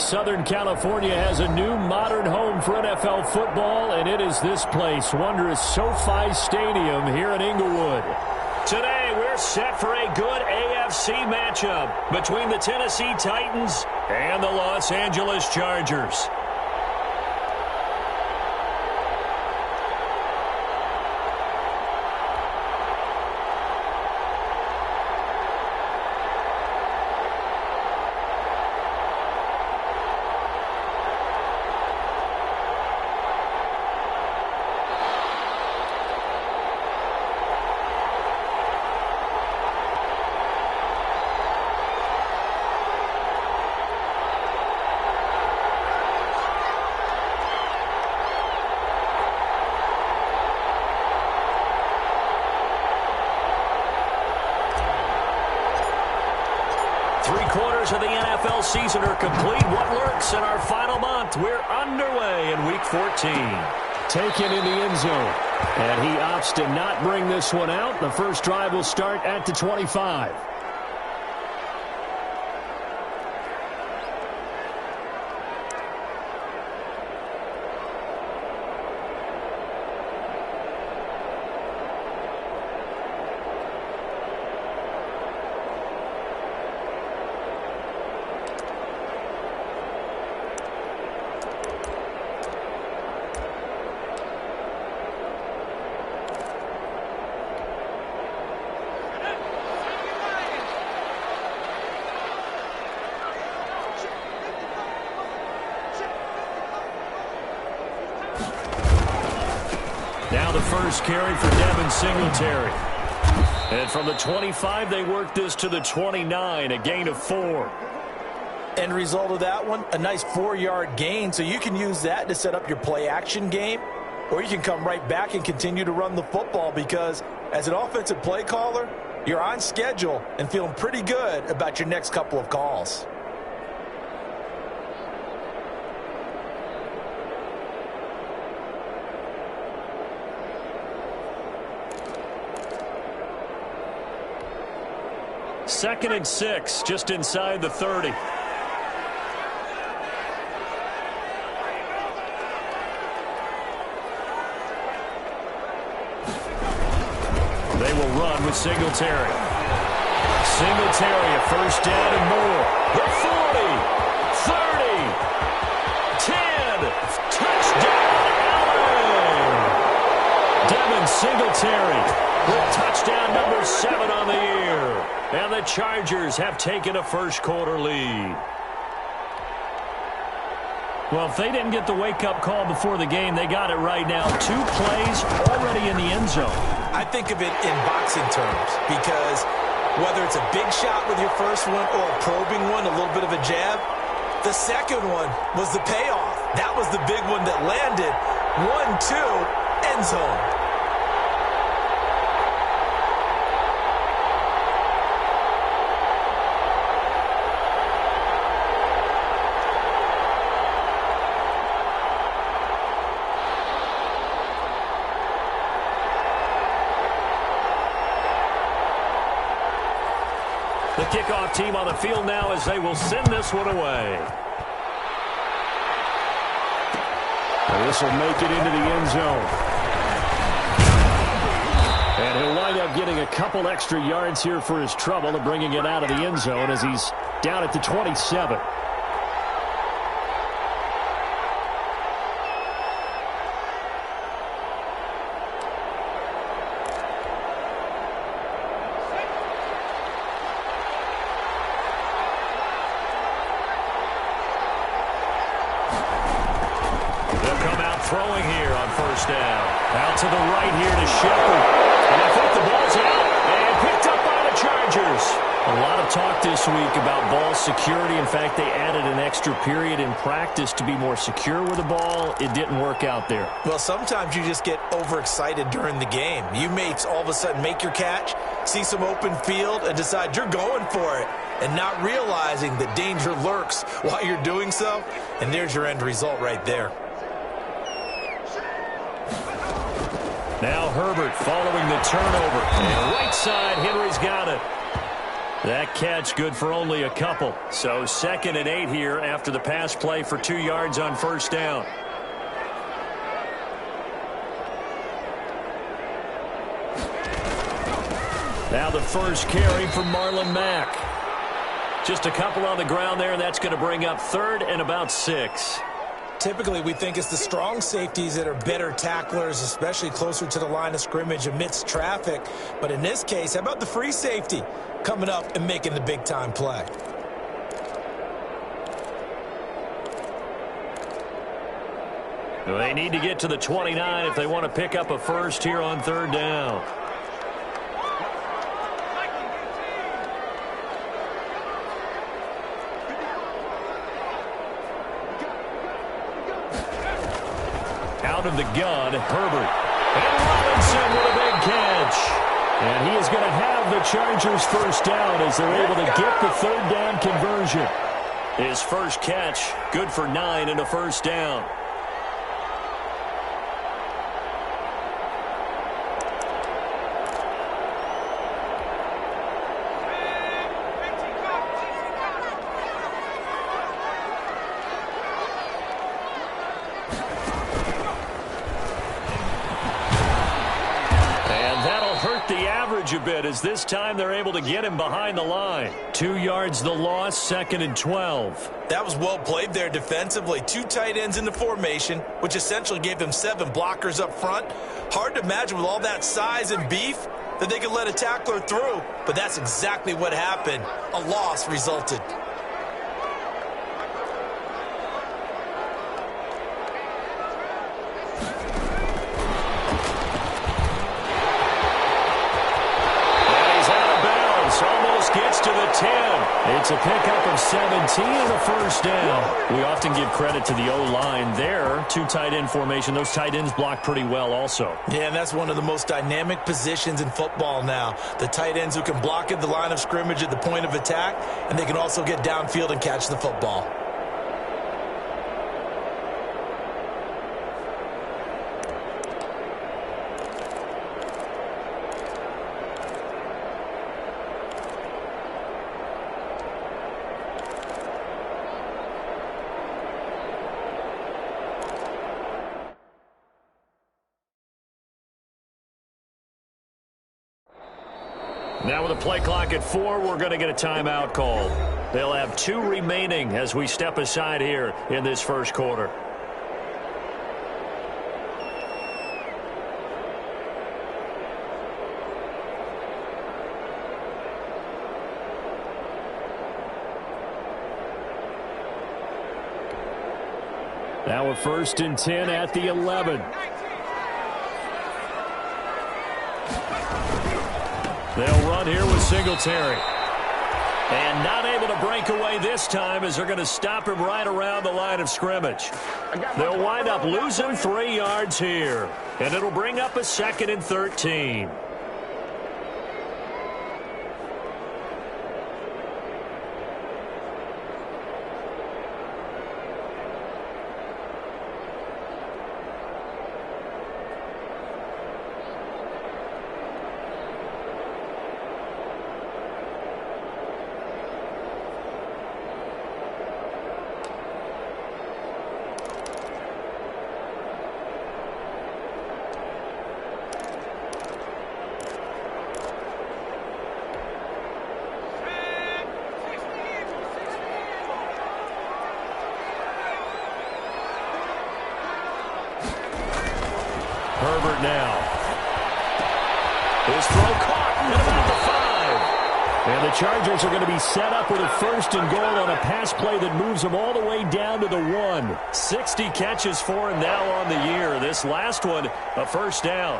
Southern California has a new modern home for NFL football, and it is this place, wondrous SoFi Stadium here in Inglewood. Today, we're set for a good AFC matchup between the Tennessee Titans and the Los Angeles Chargers. Three-quarters of the NFL season are complete. What lurks in our final month? We're underway in Week 14. Taken in the end zone. And he opts to not bring this one out. The first drive will start at the 25. Now the first carry for Devin Singletary. And from the 25, they work this to the 29, a gain of 4. End result of that one, a nice 4-yard gain, so you can use that to set up your play-action game, or you can come right back and continue to run the football because as an offensive play caller, you're on schedule and feeling pretty good about your next couple of calls. Second and 6, just inside the 30. They will run with Singletary. Singletary, a first down and more. The 40, 30, 10, touchdown, Allen! Devin Singletary with touchdown number 7 on the year. And the Chargers have taken a first-quarter lead. Well, if they didn't get the wake-up call before the game, they got it right now. 2 plays already in the end zone. I think of it in boxing terms because whether it's a big shot with your first one or a probing one, a little bit of a jab, the second one was the payoff. That was the big one that landed. 1-2, end zone. The kickoff team on the field now as they will send this one away. And this will make it into the end zone. And he'll wind up getting a couple extra yards here for his trouble and bringing it out of the end zone as he's down at the 27. Throwing here on first down. Out to the right here to Shepard. And I think the ball's out and picked up by the Chargers. A lot of talk this week about ball security. In fact, they added an extra period in practice to be more secure with the ball. It didn't work out there. Well, sometimes you just get overexcited during the game. You may all of a sudden make your catch, see some open field, and decide you're going for it, and not realizing that danger lurks while you're doing so. And there's your end result right there. Now Herbert following the turnover. And right side, Henry's got it. That catch good for only a couple. So 2nd and 8 here after the pass play for 2 yards on first down. Now the first carry for Marlon Mack. Just a couple on the ground there, and that's going to bring up 3rd and about 6. Typically, we think it's the strong safeties that are better tacklers, especially closer to the line of scrimmage amidst traffic. But in this case, how about the free safety coming up and making the big-time play? They need to get to the 29 if they want to pick up a first here on 3rd down. Out of the gun, Herbert. And Robinson with a big catch. And he is going to have the Chargers first down as they're able to get the 3rd down conversion. His first catch, good for 9 and a first down. A bit as this time they're able to get him behind the line. 2 yards the loss, 2nd and 12. That was well played there defensively. 2 tight ends in the formation, which essentially gave them 7 blockers up front. Hard to imagine with all that size and beef that they could let a tackler through, but that's exactly what happened. A loss resulted. Gets to the 10. It's a pickup of 17 and a first down. We often give credit to the O-line there. 2 tight end formation. Those tight ends block pretty well also. Yeah, and that's one of the most dynamic positions in football now. The tight ends who can block at the line of scrimmage at the point of attack, and they can also get downfield and catch the football. Now with a play clock at 4, we're going to get a timeout called. They'll have 2 remaining as we step aside here in this first quarter. Now a 1st and 10 at the 11. They'll run here with Singletary. And not able to break away this time as they're going to stop him right around the line of scrimmage. They'll wind up losing 3 yards here. And it'll bring up a 2nd and 13. Herbert now. His throw caught at about the 5. And the Chargers are going to be set up with a 1st and goal on a pass play that moves them all the way down to the 1. 60 catches for him now on the year. This last one, a first down.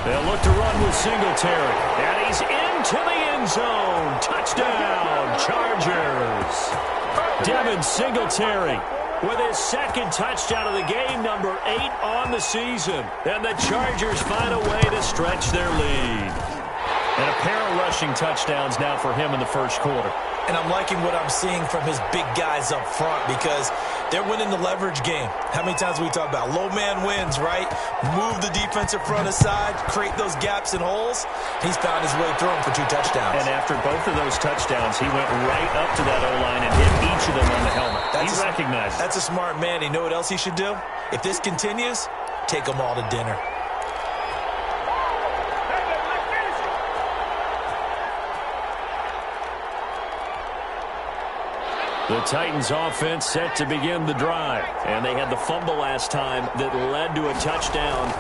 They'll look to run with Singletary. And he's into the end zone. Touchdown, Chargers. Devin Singletary with his second touchdown of the game, number 8 on the season. And the Chargers find a way to stretch their lead. And a pair of rushing touchdowns now for him in the first quarter. And I'm liking what I'm seeing from his big guys up front because they're winning the leverage game. How many times we talk about low man wins, right? Move the defensive front aside, create those gaps and holes. He's found his way through them for 2 touchdowns. And after both of those touchdowns, he went right up to that O-line and hit each of them on the helmet. He recognized it. That's a smart man. You know what else he should do? If this continues, take them all to dinner. The Titans offense set to begin the drive. And they had the fumble last time that led to a touchdown.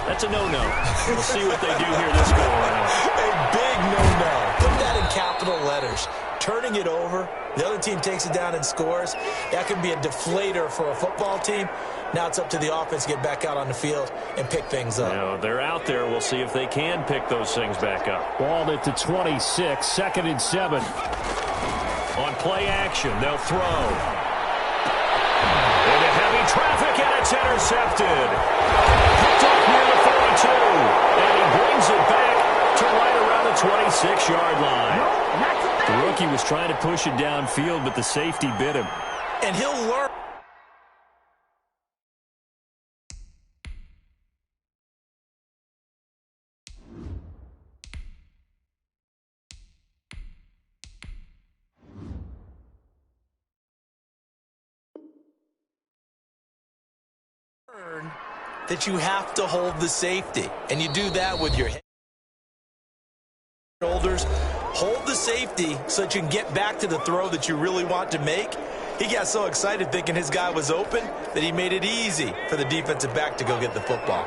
That's a no-no. We'll see what they do here this go-around. A big no-no. Put that in capital letters. Turning it over, the other team takes it down and scores. That can be a deflator for a football team. Now it's up to the offense to get back out on the field and pick things up. You know, they're out there. We'll see if they can pick those things back up. Ball at the 26, 2nd and 7. On play action, they'll throw. Into heavy traffic, and it's intercepted. Picked up near the 42. And he brings it back to right around the 26-yard line. The rookie was trying to push it downfield, but the safety bit him. And he'll learn. That you have to hold the safety, and you do that with your shoulders. Hold the safety so that you can get back to the throw that you really want to make. He got so excited thinking his guy was open that he made it easy for the defensive back to go get the football.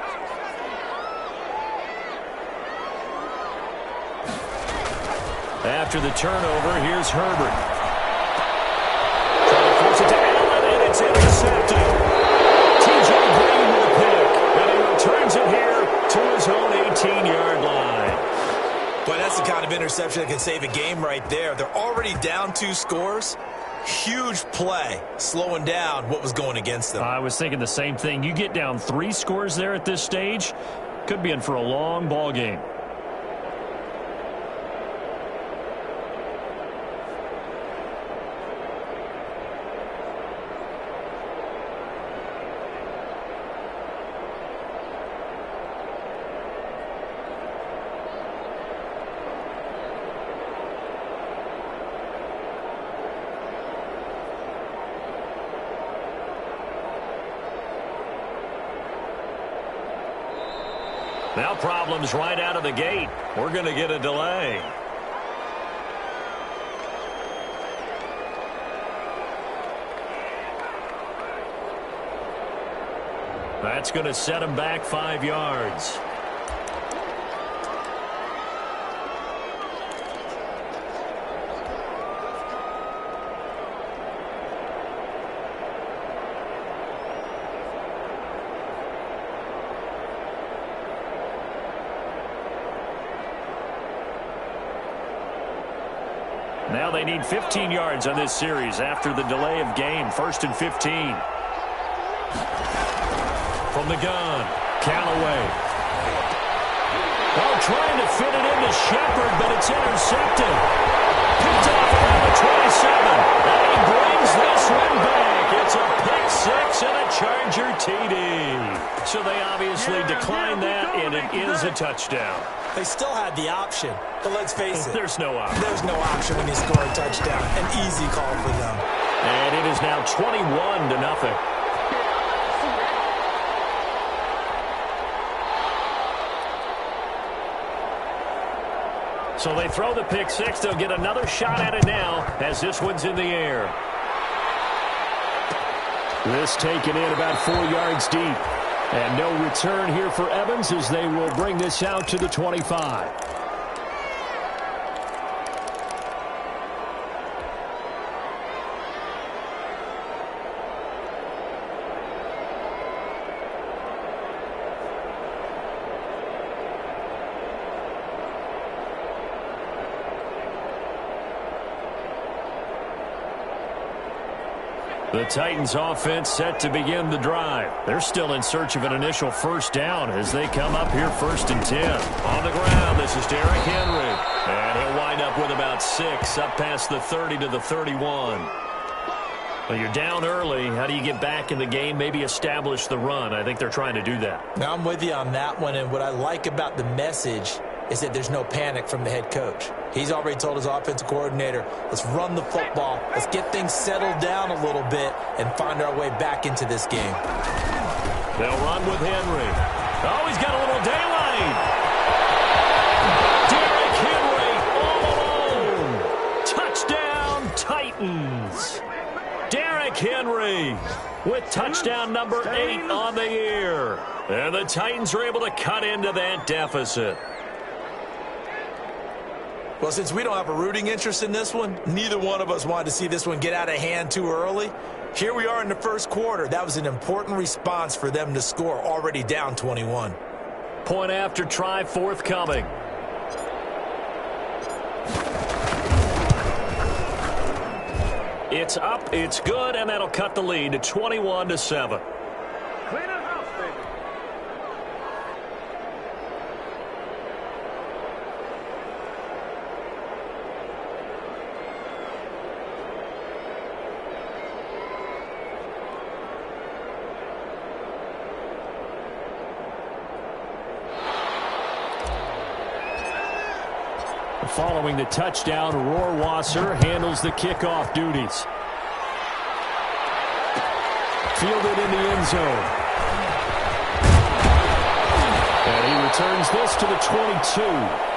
After the turnover, here's Herbert. Trying to force it to Allen, and it's intercepted. T.J. Green with a pick, and he returns it here to his own 18-yard line. Boy, that's the kind of interception that can save a game right there. They're already down 2 scores. Huge play, slowing down what was going against them. I was thinking the same thing. You get down 3 scores there at this stage, could be in for a long ball game. Now problems right out of the gate. We're going to get a delay. That's going to set him back 5 yards. Now they need 15 yards on this series after the delay of game. 1st and 15. From the gun, Callaway. Oh, trying to fit it into Shepard, but it's intercepted. Picked off around the 27. And he brings this one back. It's a pick 6 and a Charger TD. So they obviously declined that, and it is a touchdown. They still had the option, but let's face it. There's no option. There's no option when you score a touchdown. An easy call for them. And it is now 21-0. So they throw the pick 6. They'll get another shot at it now as this one's in the air. This taken in about 4 yards deep. And no return here for Evans as they will bring this out to the 25. The Titans offense set to begin the drive. They're still in search of an initial first down as they come up here 1st and 10. On the ground, this is Derrick Henry. And he'll wind up with about 6 up past the 30 to the 31. Well, you're down early. How do you get back in the game, maybe establish the run? I think they're trying to do that. Now, I'm with you on that one, and what I like about the message is that there's no panic from the head coach. He's already told his offensive coordinator, let's run the football, let's get things settled down a little bit and find our way back into this game. They'll run with Henry. Oh, he's got a little daylight. Derrick Henry all alone. Touchdown, Titans. Derrick Henry with touchdown number 8 on the year. And the Titans are able to cut into that deficit. Well, since we don't have a rooting interest in this one, neither one of us wanted to see this one get out of hand too early. Here we are in the first quarter. That was an important response for them to score, already down 21. Point after try forthcoming. It's up, it's good, and that'll cut the lead to 21-7. Following the touchdown, Rohrwasser handles the kickoff duties. Fielded in the end zone. And he returns this to the 22.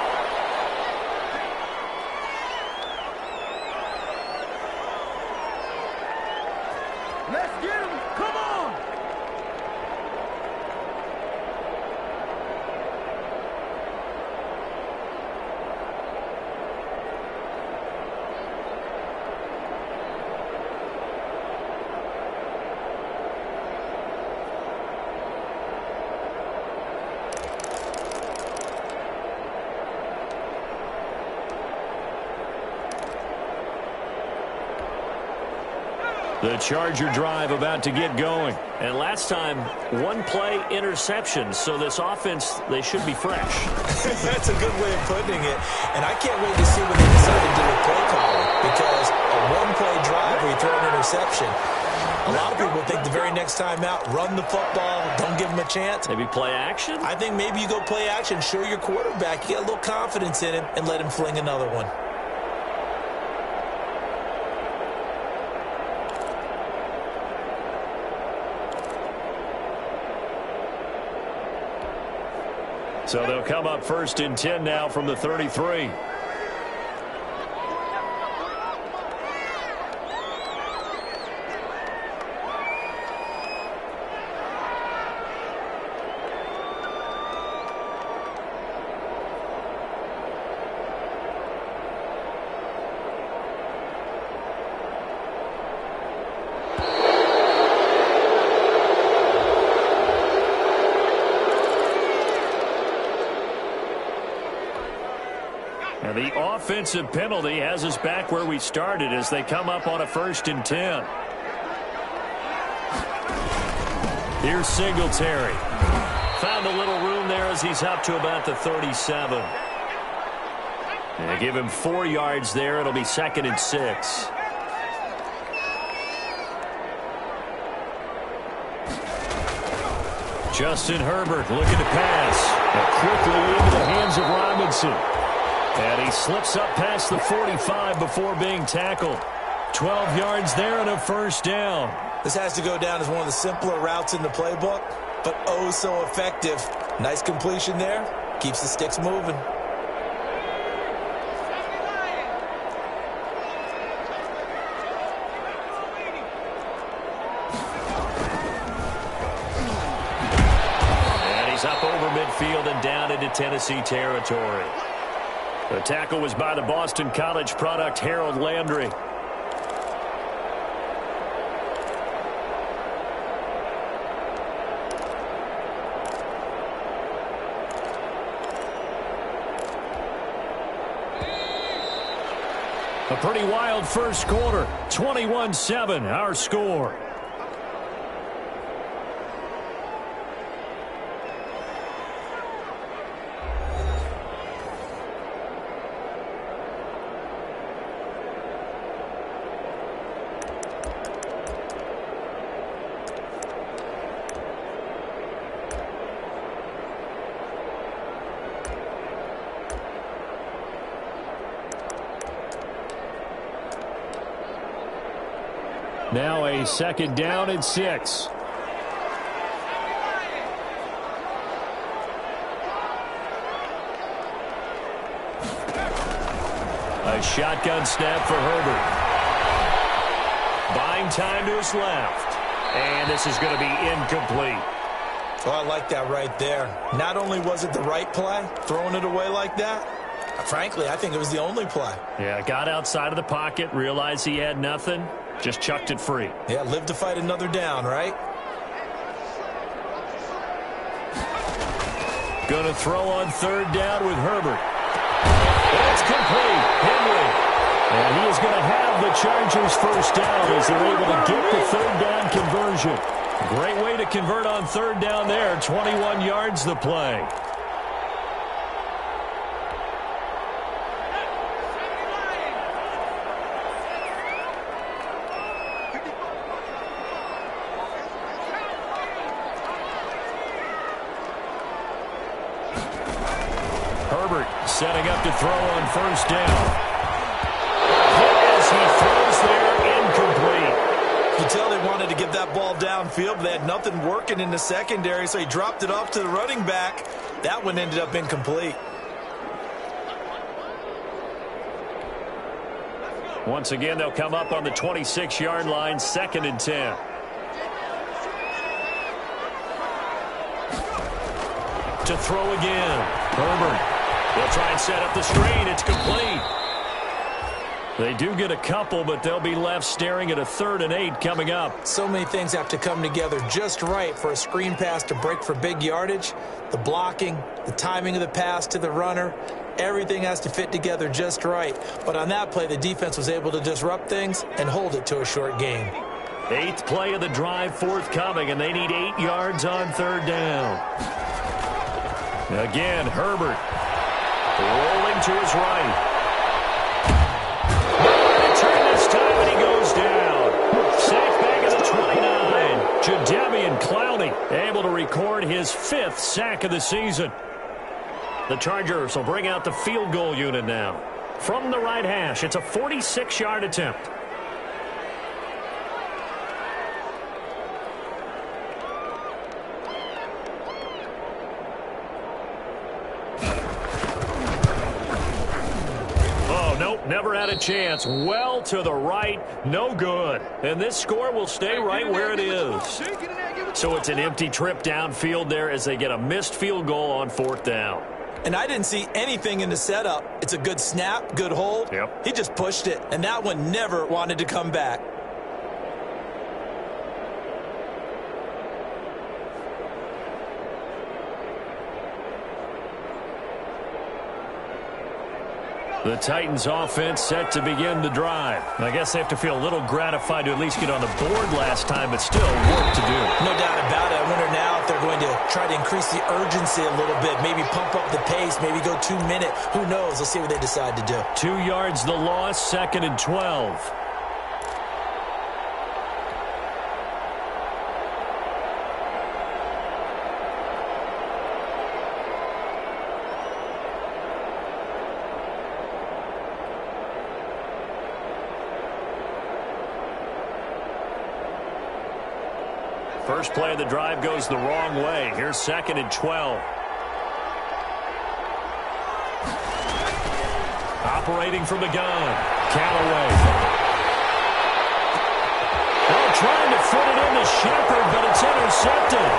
The Charger drive about to get going. And last time, one play interception. So this offense, they should be fresh. That's a good way of putting it. And I can't wait to see what they decide to do with play calling. Because a one-play drive where you throw an interception, a lot of people think the very next time out, run the football, don't give them a chance. Maybe play action? I think maybe you go play action, show your quarterback, you get a little confidence in him, and let him fling another one. So they'll come up 1st and 10 now from the 33. And the offensive penalty has us back where we started as they come up on a 1st and 10. Here's Singletary. Found a little room there as he's up to about the 37. And they give him 4 yards there. It'll be 2nd and 6. Justin Herbert looking to pass. And quickly into the hands of Robinson. And he slips up past the 45 before being tackled. 12 yards there and a 1st down. This has to go down as one of the simpler routes in the playbook, but oh so effective. Nice completion there. Keeps the sticks moving. And he's up over midfield and down into Tennessee territory. The tackle was by the Boston College product, Harold Landry. A pretty wild first quarter. 21-7, our score. Now a second down and 6. A shotgun snap for Herbert. Buying time to his left. And this is going to be incomplete. Oh, I like that right there. Not only was it the right play, throwing it away like that, frankly, I think it was the only play. Yeah, got outside of the pocket, realized he had nothing, just chucked it free. Yeah, live to fight another down, right? Going to throw on third down with Herbert. That's complete. Henry. And he is going to have the Chargers first down as they're able to get the third down conversion. Great way to convert on third down there. 21 yards the play. Herbert setting up to throw on first down. As he throws there, incomplete. You can tell they wanted to get that ball downfield, but they had nothing working in the secondary, so he dropped it off to the running back. That one ended up incomplete. Once again, they'll come up on the 26-yard line, 2nd and 10. To throw again. Herbert. They'll try and set up the screen. It's complete. They do get a couple, but they'll be left staring at a 3rd and 8 coming up. So many things have to come together just right for a screen pass to break for big yardage. The blocking, the timing of the pass to the runner, everything has to fit together just right. But on that play, the defense was able to disrupt things and hold it to a short game. 8th play of the drive forthcoming, and they need 8 yards on third down. Again, Herbert rolling to his right. Return this time, and he goes down. Sacked back at the 29. Jadeveon Clowney able to record his 5th sack of the season. The Chargers will bring out the field goal unit now. From the right hash, it's a 46-yard attempt. Never had a chance. Well to the right. No good. And this score will stay right where it is. So it's an empty trip downfield there as they get a missed field goal on 4th down. And I didn't see anything in the setup. It's a good snap, good hold. Yep. He just pushed it, and that one never wanted to come back. The Titans offense set to begin the drive. I guess they have to feel a little gratified to at least get on the board last time, but still work to do. No doubt about it. I wonder now if they're going to try to increase the urgency a little bit, maybe pump up the pace, maybe go 2-minute. Who knows? Let's see what they decide to do. 2 yards the loss, 2nd and 12. First play of the drive goes the wrong way. Here's 2nd and 12. Operating from the gun. Callaway. They're trying to fit it into Shepard, but it's intercepted.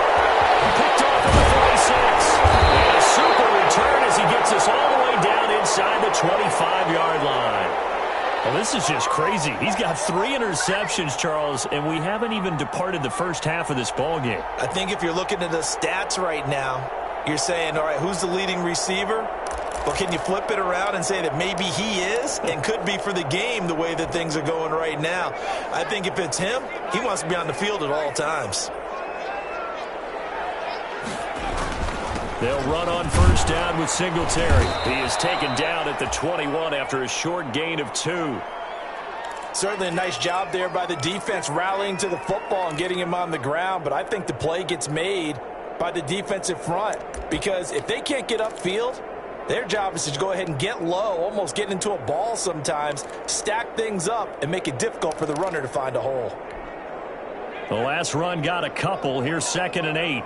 Picked off at the 46. And a super return as he gets us all the way down inside the 25-yard line. Well, this is just crazy. He's got 3 interceptions, Charles, and we haven't even departed the first half of this ballgame. I think if you're looking at the stats right now, you're saying, all right, who's the leading receiver? Well, can you flip it around and say that maybe he is and could be for the game the way that things are going right now? I think if it's him, he wants to be on the field at all times. They'll run on first down with Singletary. He is taken down at the 21 after a short gain of 2. Certainly a nice job there by the defense rallying to the football and getting him on the ground, but I think the play gets made by the defensive front because if they can't get upfield, their job is to go ahead and get low, almost get into a ball sometimes, stack things up, and make it difficult for the runner to find a hole. The last run got a couple. Here's 2nd and 8.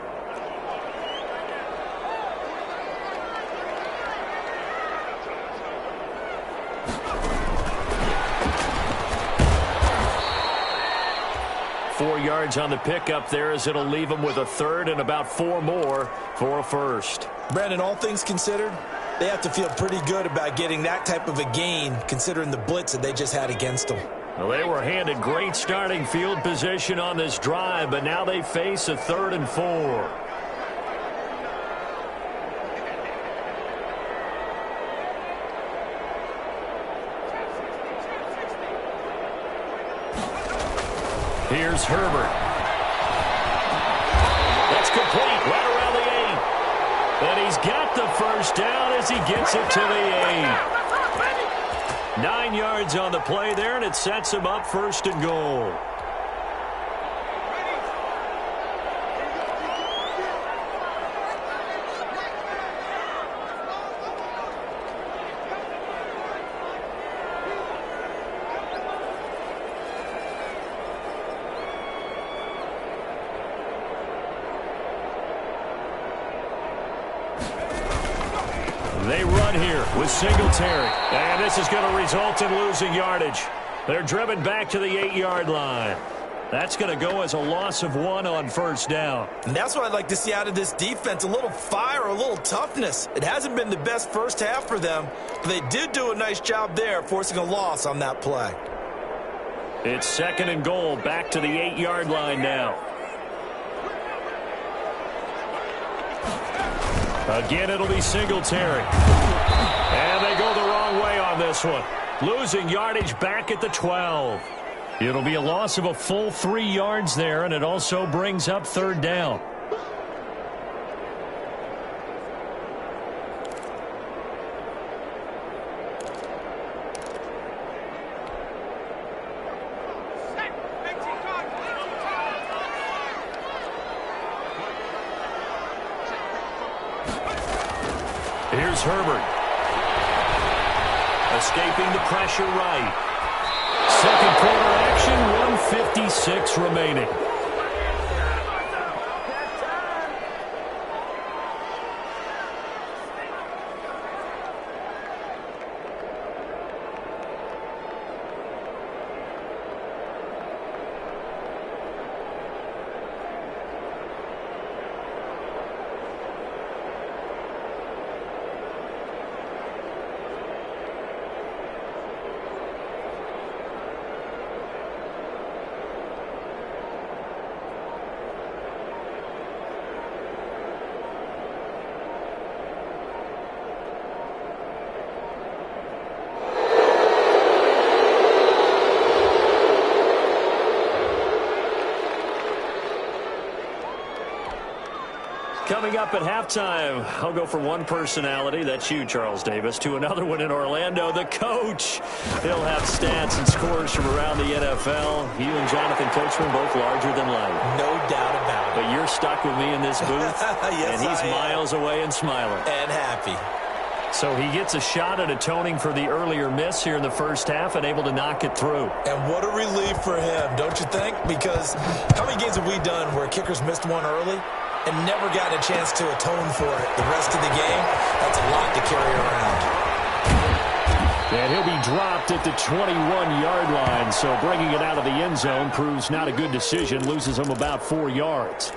Four yards on the pickup there as it'll leave them with a third and about 4 more for a first. Brandon, all things considered, they have to feel pretty good about getting that type of a gain considering the blitz that they just had against them. Well, they were handed great starting field position on this drive, but now they face a 3rd and 4. Here's Herbert. That's complete right around the 8. And he's got the first down as he gets it to the 8. 9 yards on the play there, and it sets him up 1st and goal. They run here with Singletary. And this is going to result in losing yardage. They're driven back to the 8-yard line. That's going to go as a loss of 1 on first down. And that's what I'd like to see out of this defense, a little fire, a little toughness. It hasn't been the best first half for them, but they did do a nice job there forcing a loss on that play. It's 2nd and goal, back to the 8-yard line now. Again, it'll be Singletary. And they go the wrong way on this one. Losing yardage back at the 12. It'll be a loss of a full 3 yards there, and it also brings up 3rd down. Here's Herbert. Escaping the pressure right. 2nd quarter action, 1:56 remaining. Coming up at halftime, I'll go from one personality, that's you, Charles Davis, to another one in Orlando, the coach. He'll have stats and scores from around the NFL. You and Jonathan Coachman both larger than life. No doubt about it. But you're stuck with me in this booth, yes, and he's miles away and smiling. And happy. So he gets a shot at atoning for the earlier miss here in the first half and able to knock it through. And what a relief for him, don't you think? Because how many games have we done where kickers missed one early and never gotten a chance to atone for it the rest of the game? That's a lot to carry around. And he'll be dropped at the 21-yard line, so bringing it out of the end zone proves not a good decision, loses him about 4 yards.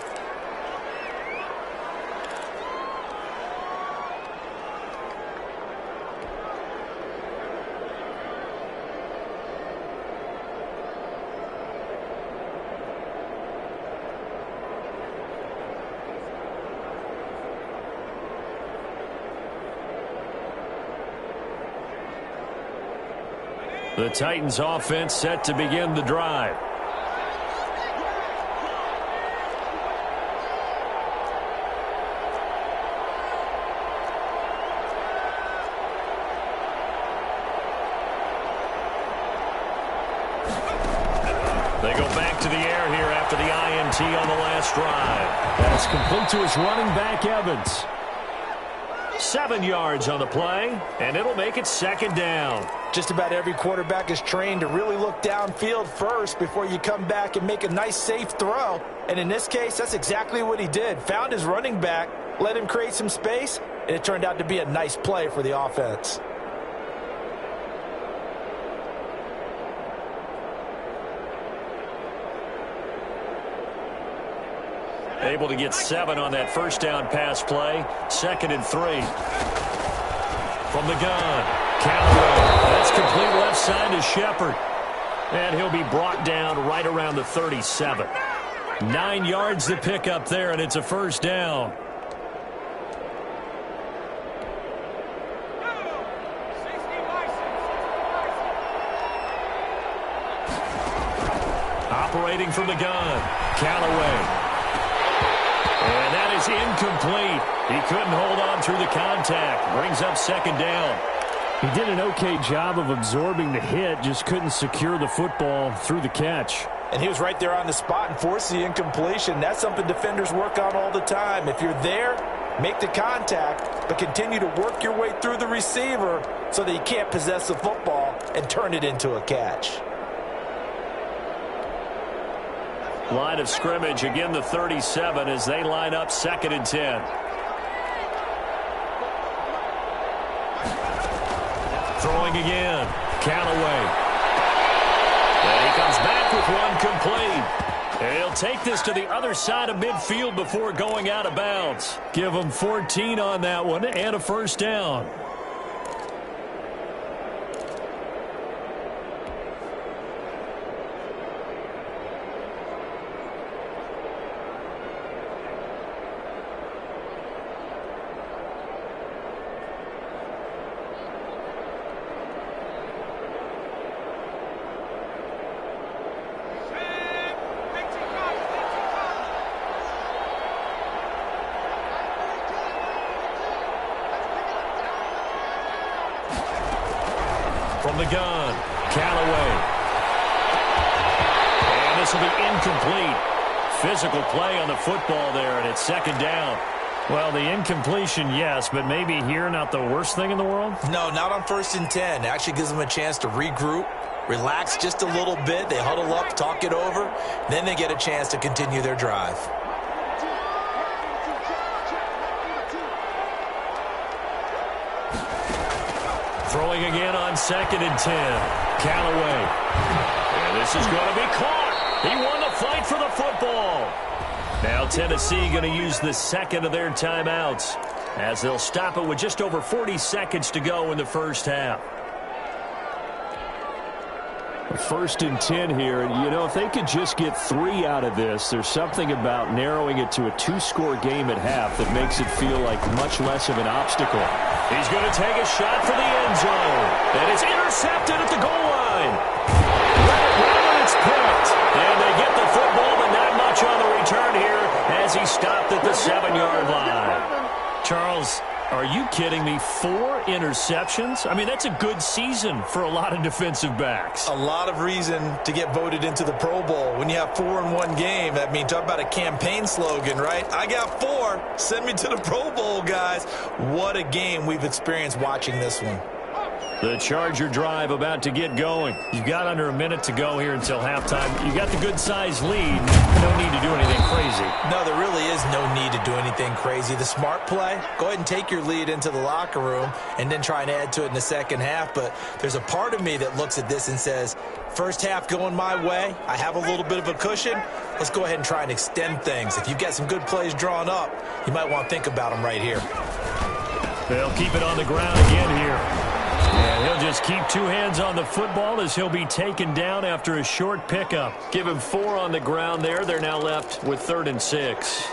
The Titans offense set to begin the drive. They go back to the air here after the INT on the last drive. That's complete to his running back, Evans. 7 yards on the play, and it'll make it second down. Just about every quarterback is trained to really look downfield first before you come back and make a nice, safe throw. And in this case, that's exactly what he did. Found his running back, let him create some space, and it turned out to be a nice play for the offense. Able to get 7 on that first down pass play. 2nd and 3. From the gun, Callaway. That's complete left side to Shepard. And he'll be brought down right around the 37. 9 yards to pick up there, and it's a first down. Operating from the gun, Callaway. And that is incomplete. He couldn't hold on through the contact. Brings up second down. He did an okay job of absorbing the hit, just couldn't secure the football through the catch. And he was right there on the spot and forced the incompletion. That's something defenders work on all the time. If you're there, make the contact, but continue to work your way through the receiver so that you can't possess the football and turn it into a catch. Line of scrimmage, again the 37 as they line up 2nd and 10. Throwing again, Callaway. And he comes back with one complete. And he'll take this to the other side of midfield before going out of bounds. Give him 14 on that one and a first down. From the gun, Callaway. And this will be incomplete. Physical play on the football there, and it's second down. Well, the incompletion, yes, but maybe here not the worst thing in the world? No, not on 1st and 10. It actually gives them a chance to regroup, relax just a little bit. They huddle up, talk it over. Then they get a chance to continue their drive. Throwing again on 2nd and 10. Callaway. And this is going to be caught. He won the fight for the football. Now Tennessee going to use the second of their timeouts as they'll stop it with just over 40 seconds to go in the first half. 1st and 10 here, and you know, if they could just get 3 out of this, there's something about narrowing it to a 2-score game at half that makes it feel like much less of an obstacle. He's going to take a shot for the end zone. And it's intercepted at the goal line. Let it run and it's picked. And they get the football, but not much on the return here as he stopped at the 7-yard line. Charles, are you kidding me? 4 interceptions? I mean, that's a good season for a lot of defensive backs. A lot of reason to get voted into the Pro Bowl. When you have 4 in one game, I mean, talk about a campaign slogan, right? I got 4. Send me to the Pro Bowl, guys. What a game we've experienced watching this one. The Charger drive about to get going. You've got under a minute to go here until halftime. You got the good-sized lead. No need to do anything crazy. No, there really is no need to do anything crazy. The smart play, go ahead and take your lead into the locker room and then try and add to it in the second half. But there's a part of me that looks at this and says, first half going my way. I have a little bit of a cushion. Let's go ahead and try and extend things. If you've got some good plays drawn up, you might want to think about them right here. They'll keep it on the ground again here. And he'll just keep 2 hands on the football as he'll be taken down after a short pickup. Give him 4 on the ground there. They're now left with 3rd and 6.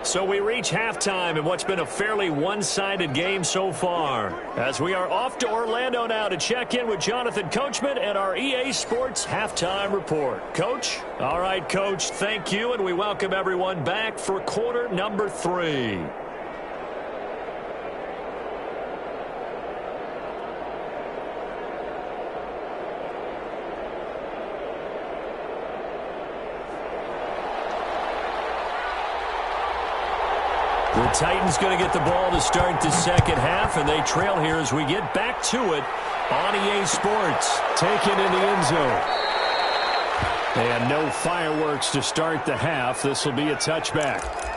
So we reach halftime in what's been a fairly one-sided game so far. As we are off to Orlando now to check in with Jonathan Coachman and our EA Sports Halftime Report. Coach? All right, Coach, thank you, and we welcome everyone back for quarter number 3. The Titans going to get the ball to start the second half, and they trail here as we get back to it on EA Sports. Taken in the end zone. And no fireworks to start the half. This will be a touchback.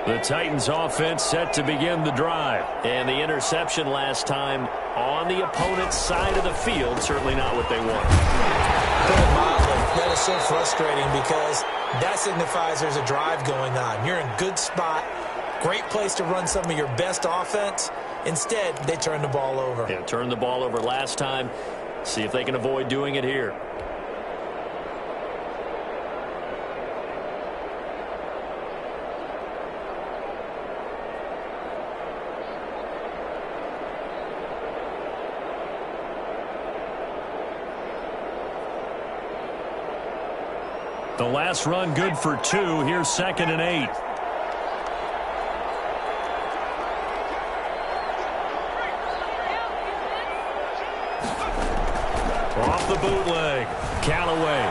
The Titans offense set to begin the drive. And the interception last time on the opponent's side of the field, certainly not what they want. Put it mildly, that is so frustrating because that signifies there's a drive going on. You're in a good spot, great place to run some of your best offense. Instead, they turn the ball over. Yeah, turned the ball over last time. See if they can avoid doing it here. The last run good for 2. Here's 2nd and 8. Off the bootleg. Callaway.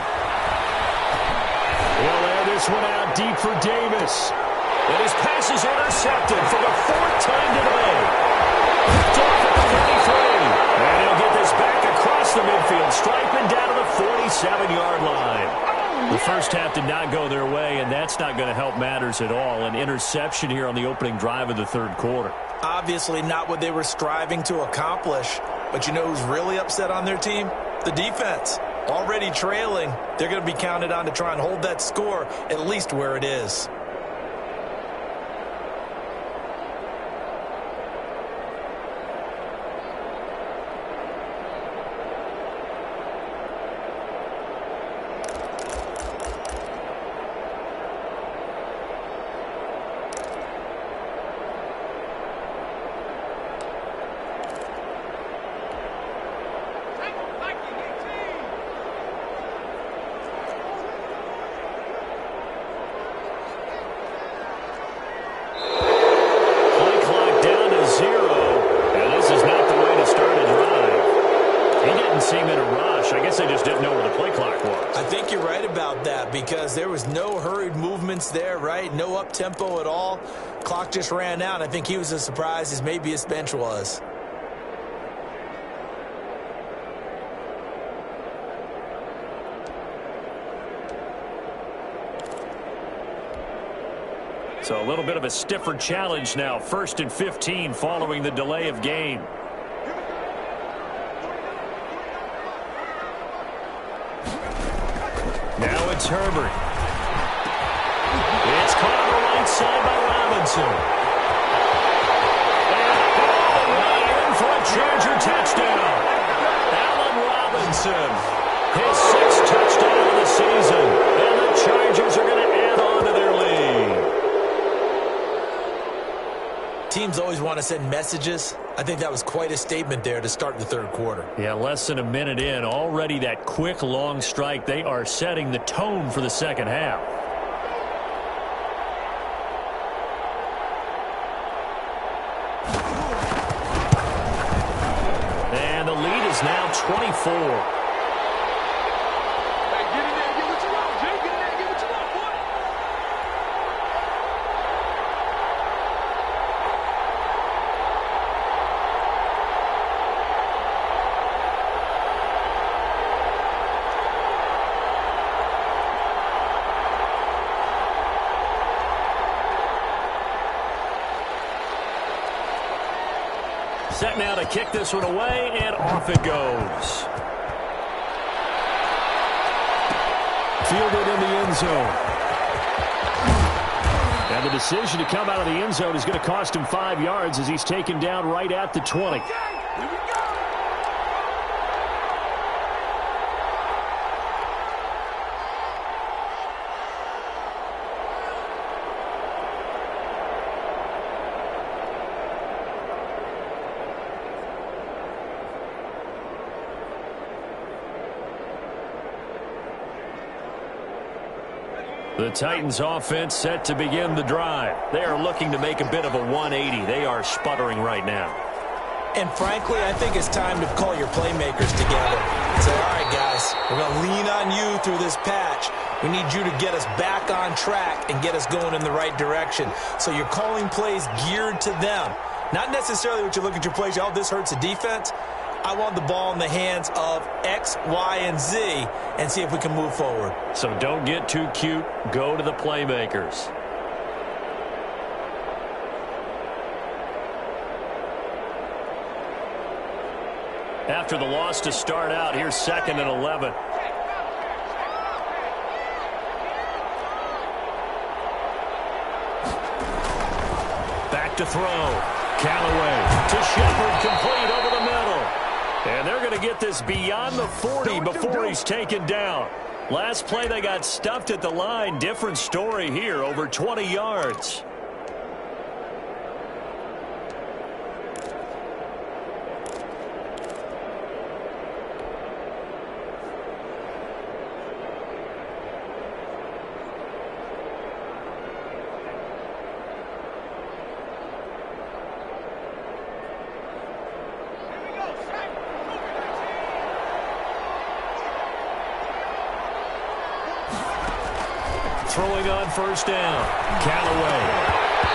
He'll air this one out deep for Davis. And his pass is intercepted for the 4th time today. Picked off at the 33. And he'll get this back across the midfield, striping down to the 47-yard line. The first half did not go their way, and that's not going to help matters at all. An interception here on the opening drive of the third quarter. Obviously not what they were striving to accomplish. But you know who's really upset on their team? The defense. Already trailing. They're going to be counted on to try and hold that score at least where it is. Because there was no hurried movements there, right? No up-tempo at all. Clock just ran out. I think he was as surprised as maybe his bench was. So a little bit of a stiffer challenge now. 1st and 15 following the delay of game. Now it's Herbert. It's caught on the right side by Robinson. And in for a Charger touchdown. Allen Robinson, his 6th touchdown of the season. And the Chargers are going to add on to their lead. Teams always want to send messages. I think that was quite a statement there to start the third quarter. Yeah, less than a minute in. Already that quick, long strike. They are setting the tone for the second half. And the lead is now 24. set now to kick this one away, and off it goes. Fielded in the end zone. And the decision to come out of the end zone is going to cost him 5 yards as he's taken down right at the 20. The Titans offense set to begin the drive. They are looking to make a bit of a 180. They are sputtering right now. And frankly, I think it's time to call your playmakers together. Say, all right, guys, we're going to lean on you through this patch. We need you to get us back on track and get us going in the right direction. So you're calling plays geared to them. Not necessarily what you look at your plays, oh, this hurts the defense. I want the ball in the hands of X, Y, and Z and see if we can move forward. So don't get too cute. Go to the playmakers. After the loss to start out, here's 2nd and 11. Back to throw. Callaway to Shepard, complete over the middle. And they're going to get this beyond the 40 before he's taken down. Last play, they got stuffed at the line. Different story here, over 20 yards. Throwing on first down. Callaway.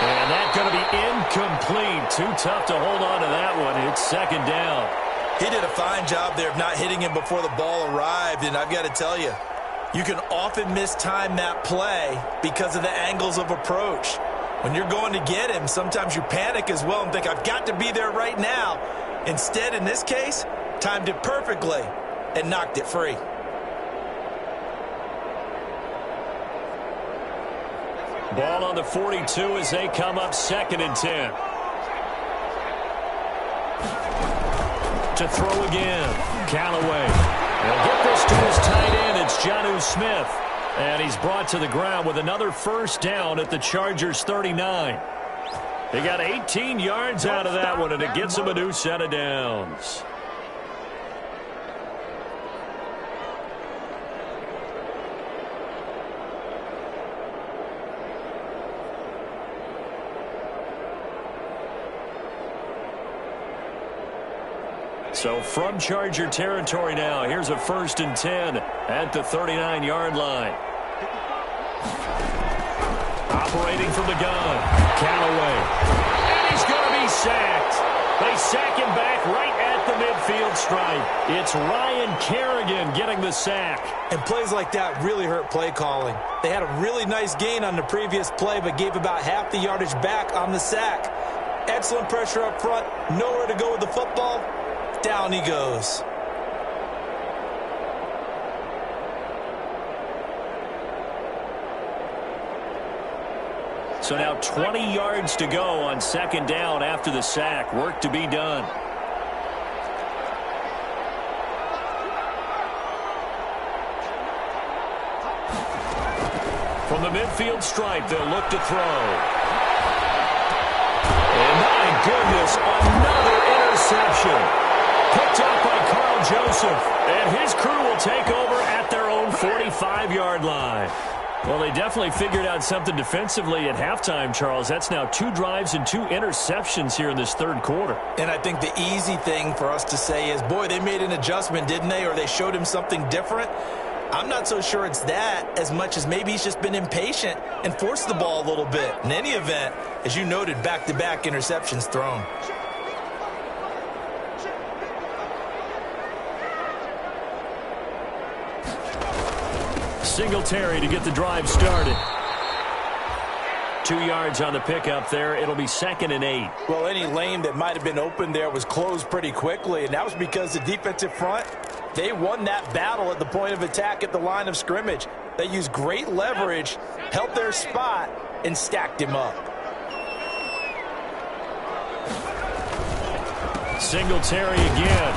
And that's going to be incomplete. Too tough to hold on to that one. It's 2nd down. He did a fine job there of not hitting him before the ball arrived. And I've got to tell you, you can often mistime that play because of the angles of approach. When you're going to get him, sometimes you panic as well and think, I've got to be there right now. Instead, in this case, timed it perfectly and knocked it free. Ball on the 42 as they come up 2nd and 10. To throw again. Callaway. They'll get this to his tight end. It's Jonnu Smith. And he's brought to the ground with another first down at the Chargers' 39. They got 18 yards out of that one, and it gets them a new set of downs. So from Charger territory now, here's a 1st and 10 at the 39-yard line. Operating from the gun, Callaway. And he's going to be sacked. They sack him back right at the midfield stripe. It's Ryan Kerrigan getting the sack. And plays like that really hurt play calling. They had a really nice gain on the previous play, but gave about half the yardage back on the sack. Excellent pressure up front, nowhere to go with the football. Down he goes. So now 20 yards to go on 2nd down after the sack. Work to be done. From the midfield stripe, they'll look to throw. And my goodness, another interception. Picked up by Carl Joseph. And his crew will take over at their own 45-yard line. Well, they definitely figured out something defensively at halftime, Charles. That's now 2 drives and 2 interceptions here in this 3rd quarter. And I think the easy thing for us to say is, boy, they made an adjustment, didn't they? Or they showed him something different. I'm not so sure it's that as much as maybe he's just been impatient and forced the ball a little bit. In any event, as you noted, back-to-back interceptions thrown. Singletary to get the drive started. 2 yards on the pickup there. It'll be 2nd and 8. Well, any lane that might have been open there was closed pretty quickly, and that was because the defensive front, they won that battle at the point of attack at the line of scrimmage. They used great leverage, held their spot, and stacked him up. Singletary again.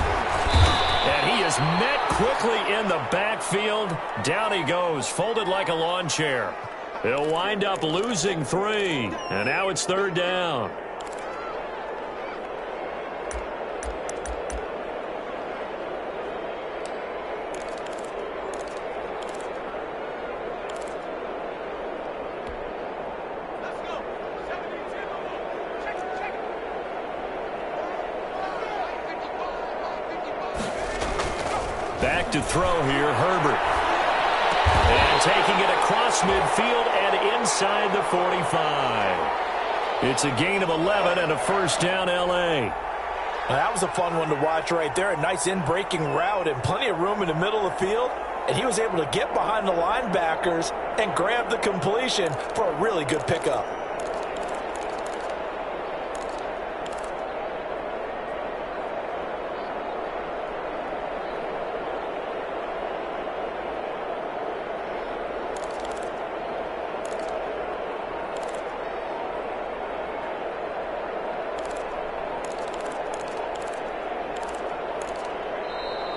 And he is met quickly in the backfield. Down he goes, folded like a lawn chair. He'll wind up losing 3. And now it's 3rd down. Back to throw here, Herbert. And taking it across midfield and inside the 45. It's a gain of 11 and a 1st down, L.A. Well, that was a fun one to watch right there. A nice in-breaking route and plenty of room in the middle of the field. And he was able to get behind the linebackers and grab the completion for a really good pickup.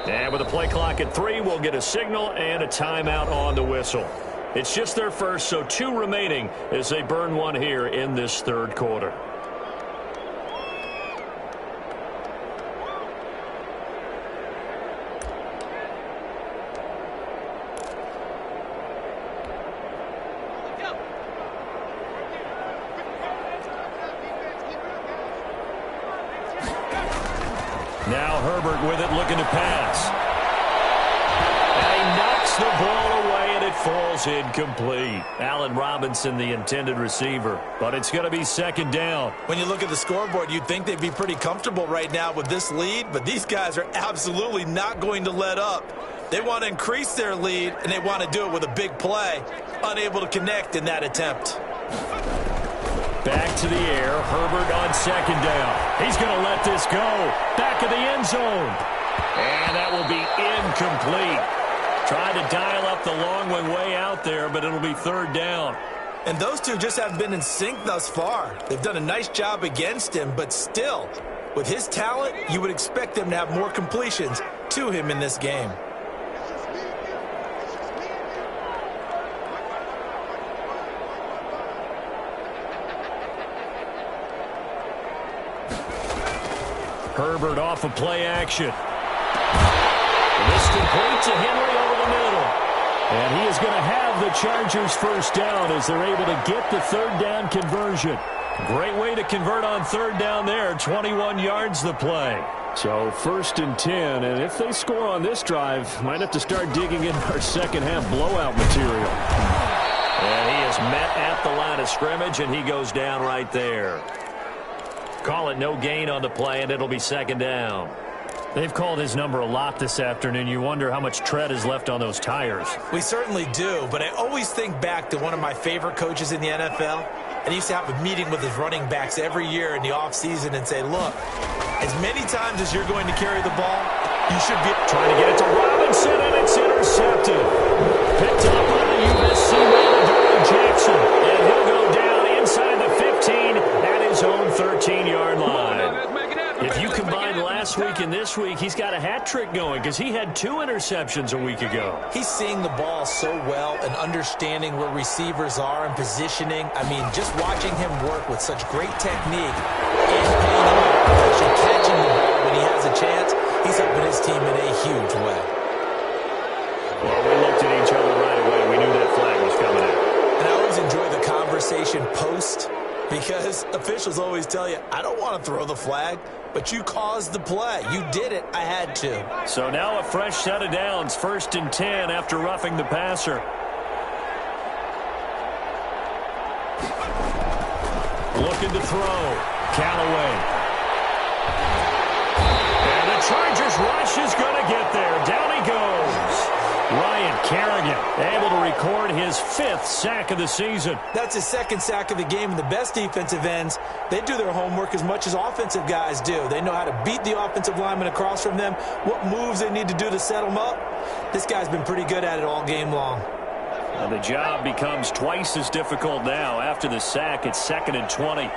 And with the play clock at 3, we'll get a signal and a timeout on the whistle. It's just their first, so 2 remaining as they burn 1 here in this 3rd quarter. Now Herbert with it, looking to pass. And he knocks the ball away, and it falls incomplete. Allen Robinson, the intended receiver. But it's going to be 2nd down. When you look at the scoreboard, you'd think they'd be pretty comfortable right now with this lead, but these guys are absolutely not going to let up. They want to increase their lead, and they want to do it with a big play. Unable to connect in that attempt. Back to the air. Herbert on 2nd down. He's going to let this go. Back of the end zone. And that will be incomplete. Trying to dial up the long way out there, but it'll be 3rd down. And those two just haven't been in sync thus far. They've done a nice job against him, but still, with his talent, you would expect them to have more completions to him in this game. Herbert off of play action. This complete to Henry over the middle. And he is going to have the Chargers 1st down as they're able to get the 3rd down conversion. Great way to convert on 3rd down there. 21 yards the play. So 1st and 10, and if they score on this drive, might have to start digging in our second half blowout material. And he is met at the line of scrimmage, and he goes down right there. Call it no gain on the play, and it'll be 2nd down. They've called his number a lot this afternoon. You wonder how much tread is left on those tires. We certainly do, but I always think back to one of my favorite coaches in the NFL. And he used to have a meeting with his running backs every year in the offseason and say, look, as many times as you're going to carry the ball, you should be trying to get it to Robinson, and it's intercepted. Picked up on the USC man, Darrell Jackson. And he'll go down inside the 15 at his own 13-yard line. If you combine last week and this week, he's got a hat trick going because he had 2 interceptions a week ago. He's seeing the ball so well and understanding where receivers are and positioning. I mean, just watching him work with such great technique and paying off, actually catching the ball when he has a chance, he's helping his team in a huge way. Well, we looked at each other right away. We knew that flag was coming out. And I always enjoy the conversation post because officials always tell you, I don't want to throw the flag, but you caused the play. You did it. I had to. So now a fresh set of downs. 1st and 10 after roughing the passer. Looking to throw. Callaway. And the Chargers rush is going to get there. Down he goes. Ryan Kerrigan able to record his 5th sack of the season. That's his 2nd sack of the game, and the best defensive ends, they do their homework as much as offensive guys do. They know how to beat the offensive lineman across from them, what moves they need to do to set them up. This guy's been pretty good at it all game long. And the job becomes twice as difficult now. After the sack, it's 2nd and 20.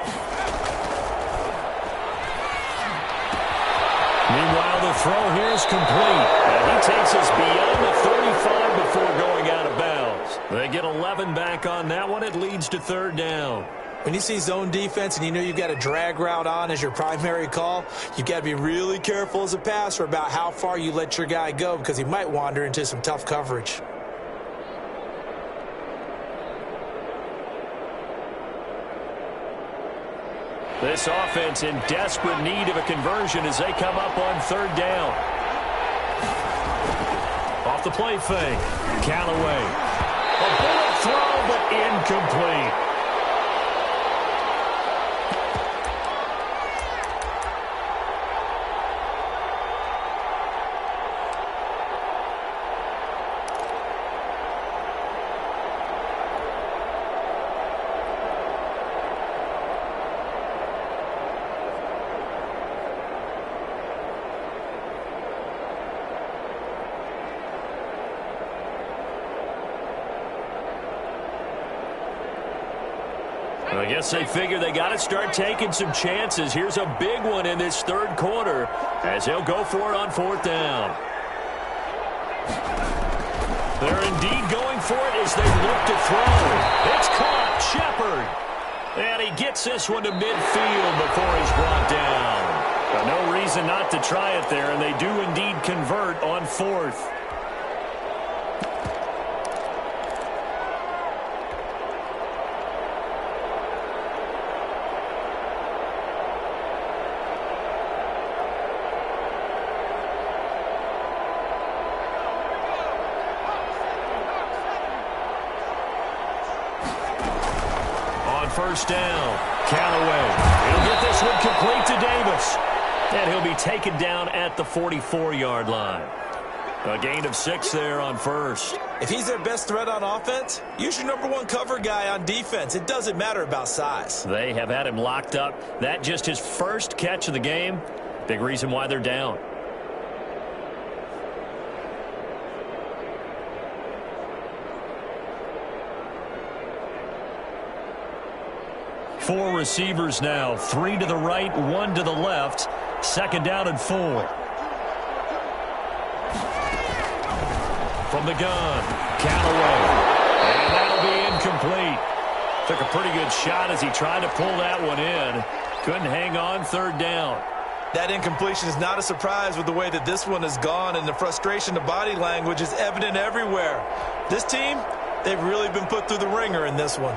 Meanwhile, the throw here is complete. And he takes us beyond the 35 before going out of bounds. They get 11 back on that one. It leads to 3rd down. When you see zone defense and you know you've got a drag route on as your primary call, you've got to be really careful as a passer about how far you let your guy go because he might wander into some tough coverage. This offense in desperate need of a conversion as they come up on 3rd down. Off the play fake. Callaway. A bullet throw, but incomplete. I guess they figure they got to start taking some chances. Here's a big one in this 3rd quarter as he'll go for it on 4th down. They're indeed going for it as they look to throw. It's caught. Shepard. And he gets this one to midfield before he's brought down. But no reason not to try it there, and they do indeed convert on 4th. First down. Callaway. He'll get this one complete to Davis. And he'll be taken down at the 44-yard line. A gain of 6 there on 1st. If he's their best threat on offense, use your #1 cover guy on defense. It doesn't matter about size. They have had him locked up. That just his first catch of the game. Big reason why they're down. Four receivers now. 3 to the right, 1 to the left. 2nd down and 4. From the gun, Callaway. And that'll be incomplete. Took a pretty good shot as he tried to pull that one in. Couldn't hang on 3rd down. That incompletion is not a surprise with the way that this one has gone, and the frustration, the body language is evident everywhere. This team, they've really been put through the ringer in this one.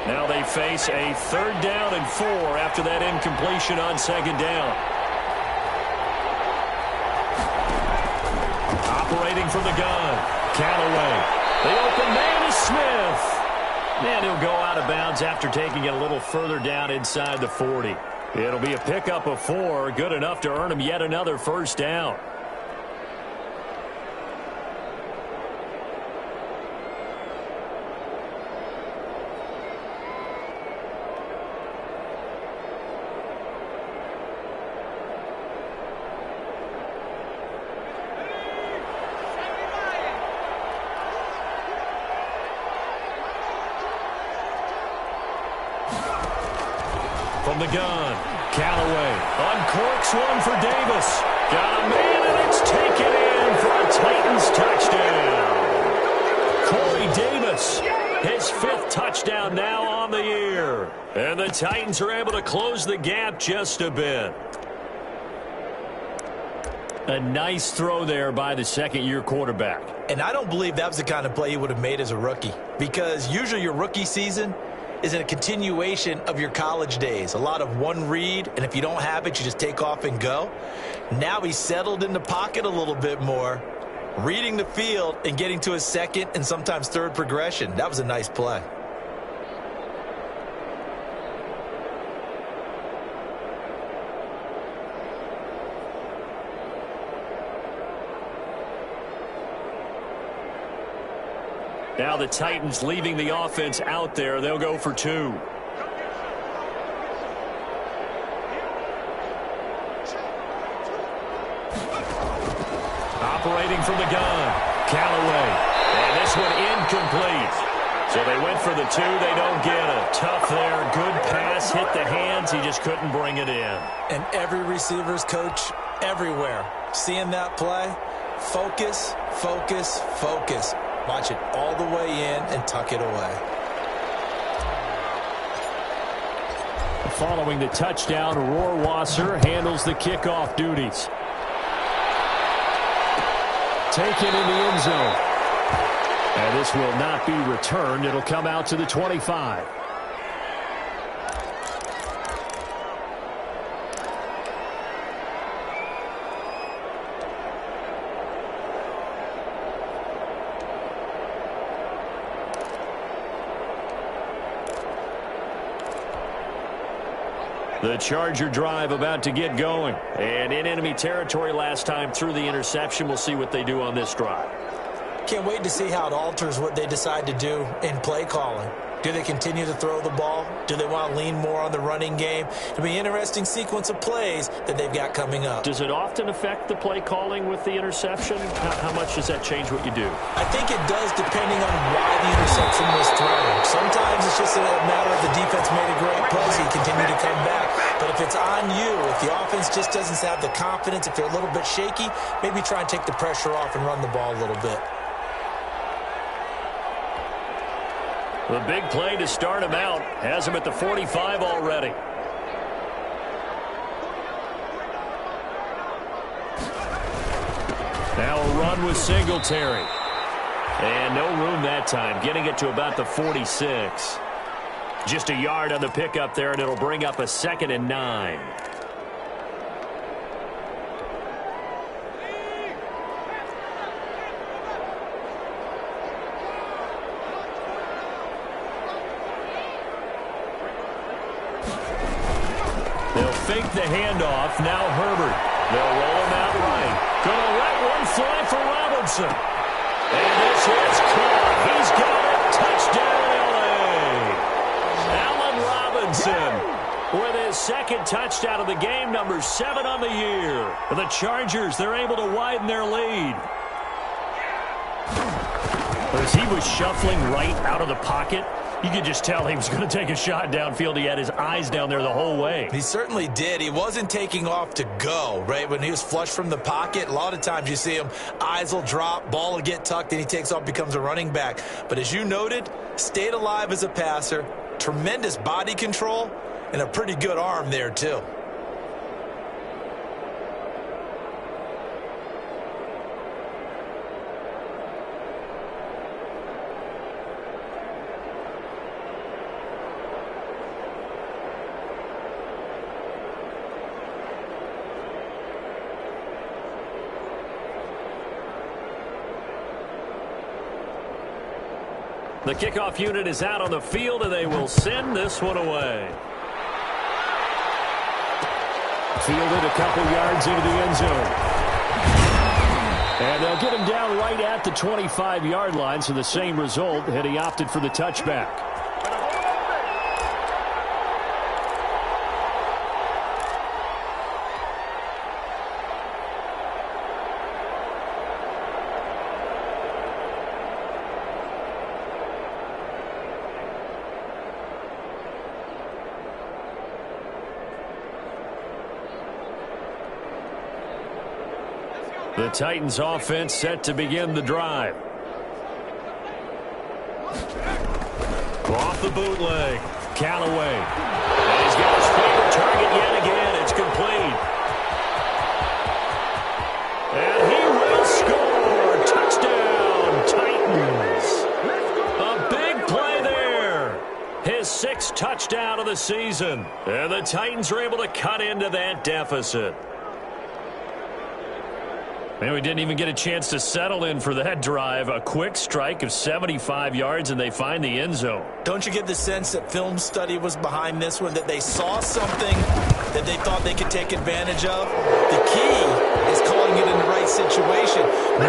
Now they face a 3rd down and 4 after that incompletion on 2nd down. Operating from the gun, Callaway. The open man is Smith. And he'll go out of bounds after taking it a little further down inside the 40. It'll be a pickup of 4, good enough to earn him yet another 1st down. From the gun, Callaway uncorks one for Davis. Got a man, and it's taken in for a Titans touchdown. Corey Davis, his 5th touchdown now on the year. And the Titans are able to close the gap just a bit. A nice throw there by the 2nd-year quarterback. And I don't believe that was the kind of play he would have made as a rookie, because usually your rookie season is a continuation of your college days. A lot of one read, and if you don't have it, you just take off and go. Now he's settled in the pocket a little bit more, reading the field and getting to his second and sometimes third progression. That was a nice play. Now the Titans leaving the offense out there. They'll go for 2. Operating from the gun, Callaway. And this one incomplete. So they went for the 2. They don't get it. Tough there. Good pass. Hit the hands. He just couldn't bring it in. And every receiver's coach everywhere, seeing that play, focus, focus, focus. Watch it all the way in and tuck it away. Following the touchdown, Rohrwasser handles the kickoff duties. Taken in the end zone. And this will not be returned. It'll come out to the 25. The Charger drive about to get going. And in enemy territory last time through the interception. We'll see what they do on this drive. Can't wait to see how it alters what they decide to do in play calling. Do they continue to throw the ball? Do they want to lean more on the running game? It'll be an interesting sequence of plays that they've got coming up. Does it often affect the play calling with the interception? How much does that change what you do? I think it does depending on why the interception was thrown. Sometimes it's just a matter of the defense made a great play, so you continue to come back. But if it's on you, if the offense just doesn't have the confidence, if they're a little bit shaky, maybe try and take the pressure off and run the ball a little bit. The big play to start him out has him at the 45 already. Now a run with Singletary. And no room that time, getting it to about the 46. Just a yard on the pickup there, and it'll bring up a 2nd and 9. Fake the handoff. Now Herbert. They'll roll him out right. Gonna let one fly for Robinson. And this is caught. He's got it. Touchdown, L.A. Allen Robinson with his 2nd touchdown of the game, number 7 on the year. The Chargers, they're able to widen their lead. As he was shuffling right out of the pocket, you could just tell he was going to take a shot downfield. He had his eyes down there the whole way. He certainly did. He wasn't taking off to go, right? When he was flush from the pocket, a lot of times you see him, eyes will drop, ball will get tucked, and he takes off, becomes a running back. But as you noted, stayed alive as a passer, tremendous body control, and a pretty good arm there, too. The kickoff unit is out on the field, and they will send this one away. Fielded a couple yards into the end zone. And they'll get him down right at the 25-yard line, so the same result had he opted for the touchback. The Titans offense set to begin the drive. Off the bootleg, Callaway. And he's got his favorite target yet again. It's complete. And he will score. Touchdown, Titans. A big play there. His 6th touchdown of the season. And the Titans are able to cut into that deficit. And we didn't even get a chance to settle in for that drive. A quick strike of 75 yards, and they find the end zone. Don't you get the sense that film study was behind this one, that they saw something that they thought they could take advantage of? The key is calling it in the right situation.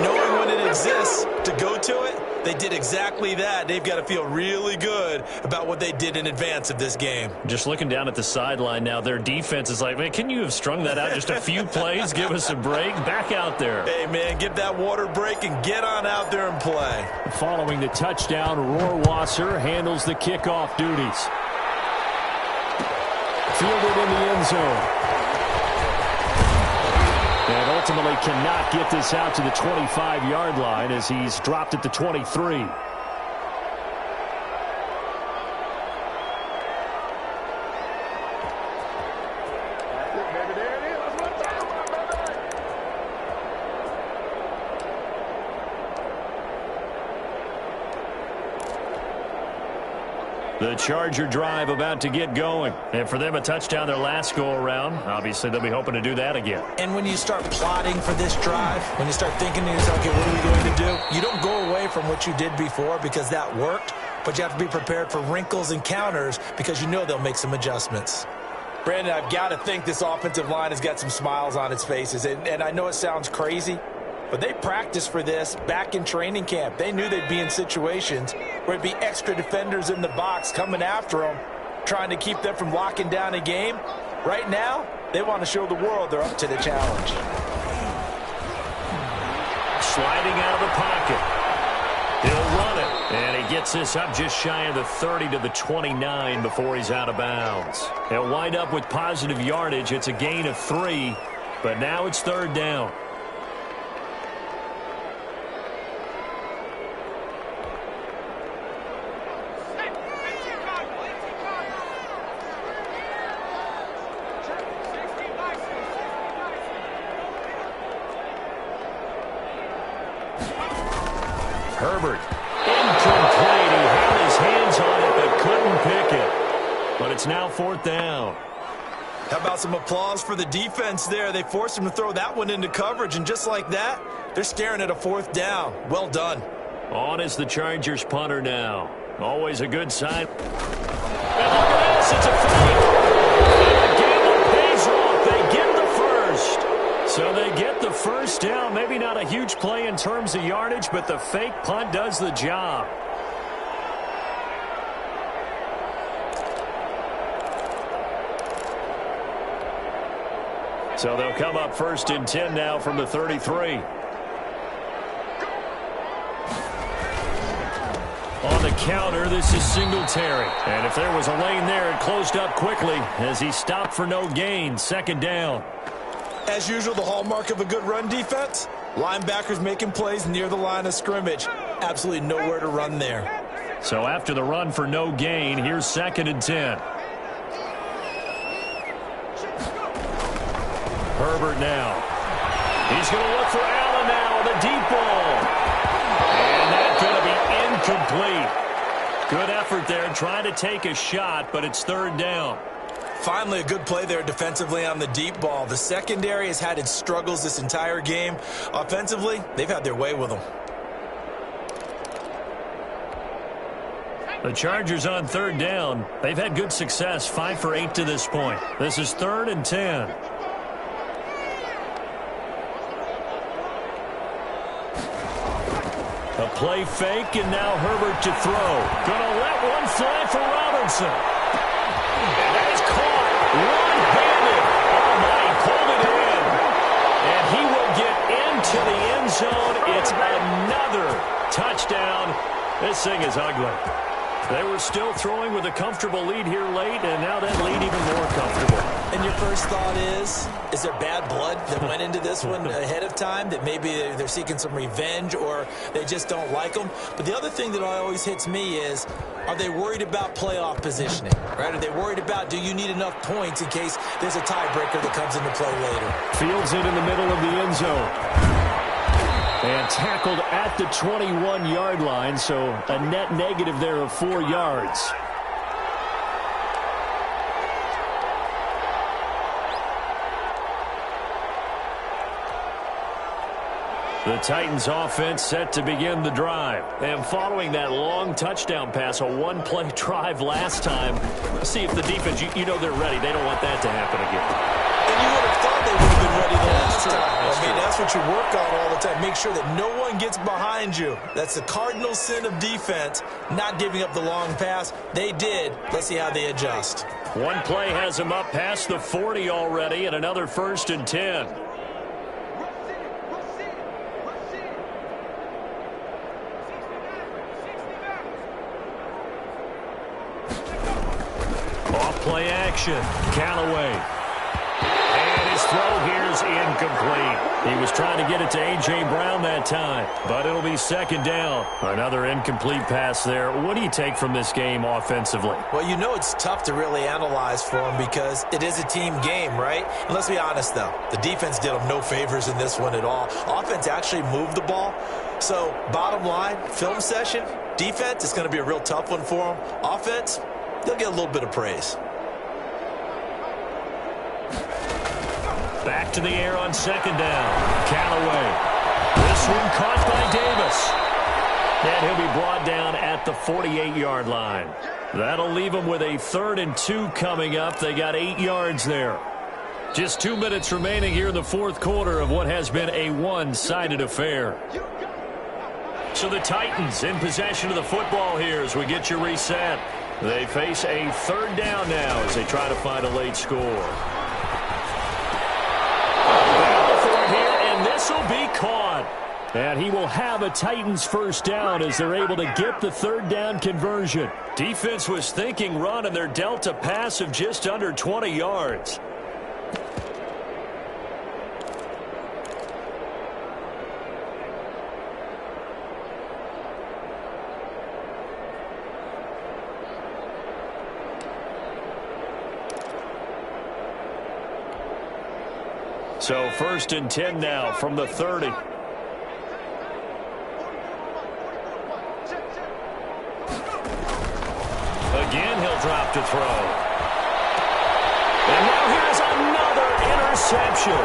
Knowing when it exists to go to it, they did exactly that. They've got to feel really good about what they did in advance of this game. Just looking down at the sideline now, their defense is like, man, can you have strung that out just a few plays? Give us a break. Back out there. Hey, man, give that water break and get on out there and play. Following the touchdown, Rohrwasser handles the kickoff duties. Fielded in the end zone. And ultimately cannot get this out to the 25-yard line as he's dropped at the 23. The Charger drive about to get going. And for them, a touchdown their last go-around. Obviously, they'll be hoping to do that again. And when you start plotting for this drive, when you start thinking to yourself, okay, what are we going to do? You don't go away from what you did before because that worked, but you have to be prepared for wrinkles and counters because you know they'll make some adjustments. Brandon, I've got to think this offensive line has got some smiles on its faces. And I know it sounds crazy, but they practiced for this back in training camp. They knew they'd be in situations where it'd be extra defenders in the box coming after them, trying to keep them from locking down a game. Right now, they want to show the world they're up to the challenge. Sliding out of the pocket. He'll run it. And he gets this up just shy of the 30 to the 29 before he's out of bounds. He'll wind up with positive yardage. It's a gain of 3, but now it's third down. Herbert, incomplete. He had his hands on it but couldn't pick it. But it's now fourth down. How about some applause for the defense there? They forced him to throw that one into coverage, and just like that, they're staring at a fourth down. Well done. On is the Chargers punter now. Always a good sign. And look at this, it's a fake. The game pays off. They get the first. So they get the first down. Maybe not a huge play in terms of yardage, but the fake punt does the job. So they'll come up first and 10 now from the 33. On the counter, this is Singletary. And if there was a lane there, it closed up quickly as he stopped for no gain. Second down. As usual, the hallmark of a good run defense, linebackers making plays near the line of scrimmage. Absolutely nowhere to run there. So after the run for no gain, here's second and 10. Herbert now. He's going to look for Allen now on the deep ball. And that's going to be incomplete. Good effort there trying to take a shot, but it's third down. Finally, a good play there defensively on the deep ball. The secondary has had its struggles this entire game. Offensively, they've had their way with them. The Chargers on third down. They've had good success, 5 for 8 to this point. This is third and 10. A play fake, and now Herbert to throw. Gonna let one fly for Robinson. And that is caught one-handed. Oh, my, he pulled it in. And he will get into the end zone. It's another touchdown. This thing is ugly. They were still throwing with a comfortable lead here late, and now that lead even more comfortable. And your first thought is there bad blood that went into this one ahead of time, that maybe they're seeking some revenge or they just don't like them? But the other thing that always hits me is, are they worried about playoff positioning? Right? Are they worried about, do you need enough points in case there's a tiebreaker that comes into play later? Fields it in the middle of the end zone. And tackled at the 21-yard line, so a net negative there of 4 yards. The Titans offense set to begin the drive. And following that long touchdown pass, a one-play drive last time, let's see if the defense, you know they're ready. They don't want that to happen again. And you would have thought they would have been ready the last time. That's what you work on all the time. Make sure that no one gets behind you. That's the cardinal sin of defense, not giving up the long pass. They did. Let's see how they adjust. One play has them up past the 40 already, and another 1st and 10. Off-play action. Callaway. And his throw here is incomplete. He was trying to get it to A.J. Brown that time, but it'll be 2nd down. Another incomplete pass there. What do you take from this game offensively? Well, you know it's tough to really analyze for them because it is a team game, right? And let's be honest, though. The defense did them no favors in this one at all. Offense actually moved the ball. So, bottom line, film session, defense is going to be a real tough one for them. Offense, they'll get a little bit of praise. Back to the air on 2nd down. Callaway. This one caught by Davis. And he'll be brought down at the 48-yard line. That'll leave him with a 3rd and 2 coming up. They got 8 yards there. Just 2 minutes remaining here in the 4th quarter of what has been a one-sided affair. So the Titans in possession of the football here as we get you reset. They face a 3rd down now as they try to find a late score. This will be caught. And he will have a Titans 1st down as they're able to get the 3rd down conversion. Defense was thinking run, and they're dealt a pass of just under 20 yards. So 1st and 10 now from the 30. Again, he'll drop to throw. And now here's another interception.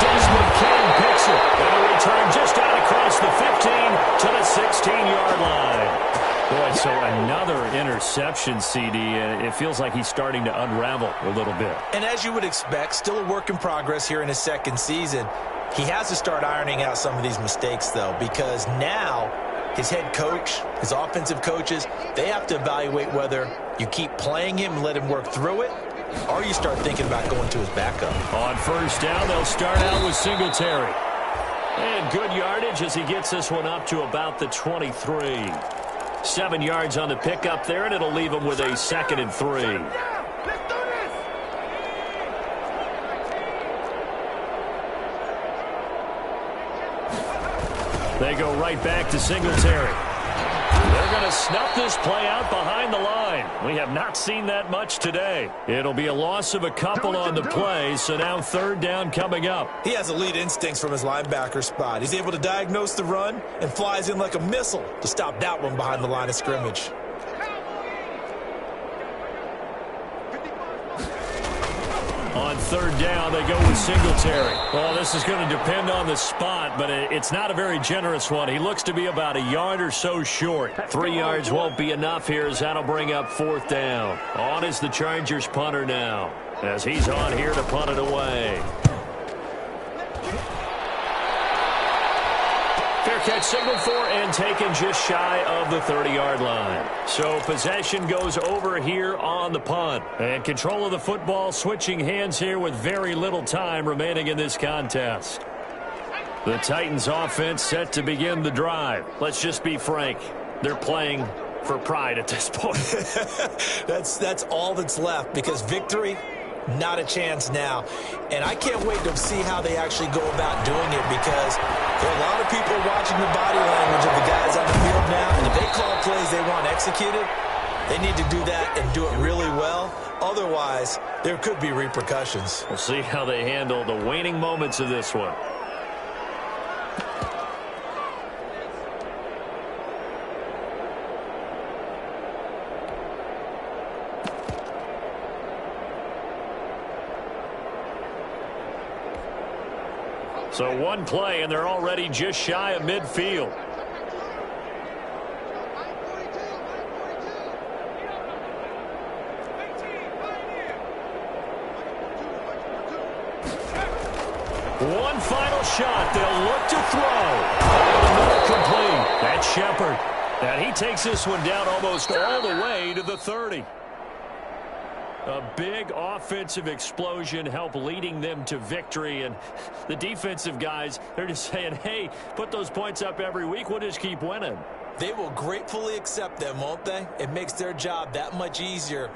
Desmond King picks it. And a return just out across the 15 to the 16-yard line. Boy, so another interception, CD, and it feels like he's starting to unravel a little bit. And as you would expect, still a work in progress here in his 2nd season. He has to start ironing out some of these mistakes, though, because now his head coach, his offensive coaches, they have to evaluate whether you keep playing him and let him work through it, or you start thinking about going to his backup. On 1st down, they'll start out with Singletary. And good yardage as he gets this one up to about the 23. 7 yards on the pickup there, and it'll leave him with a 2nd and 3. They go right back to Singletary. They're going to snuff this play out behind the line. We have not seen that much today. It'll be a loss of a couple on the play, so now 3rd down coming up. He has elite instincts from his linebacker spot. He's able to diagnose the run and flies in like a missile to stop that one behind the line of scrimmage. On 3rd down, they go with Singletary. Well, this is going to depend on the spot, but it's not a very generous one. He looks to be about a yard or so short. 3 yards won't be enough here as that'll bring up 4th down. On is the Chargers punter now as he's on here to punt it away. Fair catch signaled for and taken just shy of the 30-yard line. So possession goes over here on the punt. And control of the football switching hands here with very little time remaining in this contest. The Titans offense set to begin the drive. Let's just be frank. They're playing for pride at this point. That's all that's left because victory, not a chance now. And I can't wait to see how they actually go about doing it because there are a lot of people watching the body language of the guys on the field now. And if they call plays they want executed, they need to do that and do it really well. Otherwise, there could be repercussions. We'll see how they handle the waning moments of this one. So one play, and they're already just shy of midfield. One final shot. They'll look to throw. Complete. That's Shepard. And he takes this one down almost all the way to the 30. A big offensive explosion helped leading them to victory. And the defensive guys, they're just saying, hey, put those points up every week. We'll just keep winning. They will gratefully accept them, won't they? It makes their job that much easier.